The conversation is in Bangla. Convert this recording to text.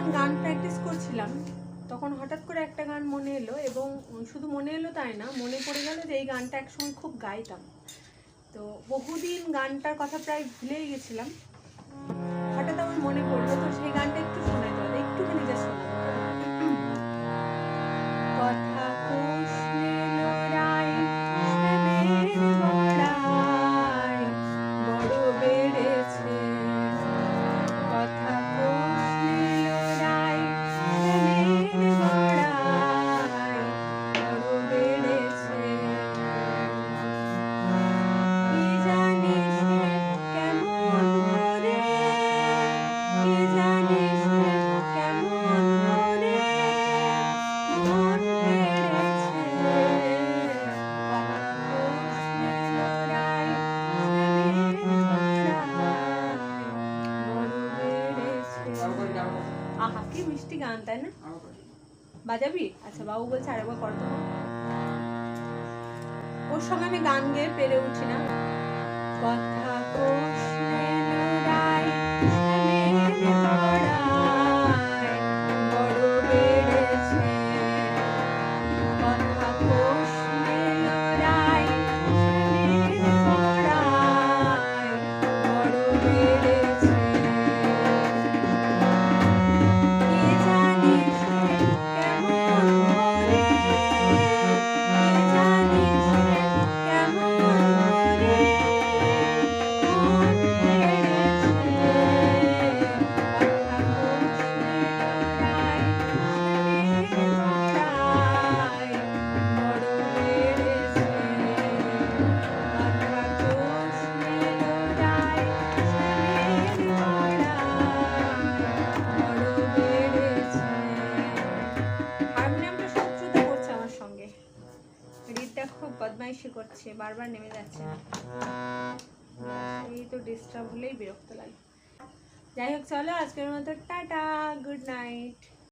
যখন গান প্র্যাকটিস করছিলাম তখন হঠাৎ করে একটা গান মনে এলো, এবং শুধু মনে এলো তাই না, মনে পড়ে গেল যে এই গানটা একসময় খুব গাইতাম। তো বহুদিন গানটার কথা প্রায় ভুলেই গেছিলাম, হঠাৎ আমার মনে পড়লো। তো সেই গানটা একটু শোনাই দাও, একটুখানি যা শোনাবো। কথা কোষ নীলরায় শ্যামের বড়াই বড় বেড়েছে, কথা কোষ নীলরায় শ্যামের বড়াই বড় বেড়েছে। কি জানি সে কেমন করে, কি জানি সে কেমন করে মন কেড়েছে, কথা কোষ নীলরায় শ্যামের বড়াই বড় বেড়েছে। আহা, কি মিষ্টি গান, তাই না? বাজাবি? আচ্ছা, বাবু বলছে আরেকবার কর তো। ওর সঙ্গে আমি গান গেয়ে পেরে উঠি না। কথা কোষ নীলরায় শ্যামের বড়াই বড় বেড়েছে, কথা কোষ নীলরায় শ্যামের বড়াই বড় বেড়েছে। কি জানি সে কেমন করে, কি জানি সে কেমন করে মন কেড়েছে, কথা কোষ নীলরায় শ্যামের বড়াই বড় বেড়েছে, কথা কোষ নীলরায় শ্যামের বড়াই বড় বেড়েছে। হারমোনিয়ামটা শত্রুতা করছে আমার সঙ্গে, রিদটা খুব বদমাইশি করছে, বারবার নেমে যাচ্ছে। এই তো ডিস্টার্ব হলেই বিরক্ত লাগে। যাই হোক, চলো আজকের মতো টাটা, গুড নাইট।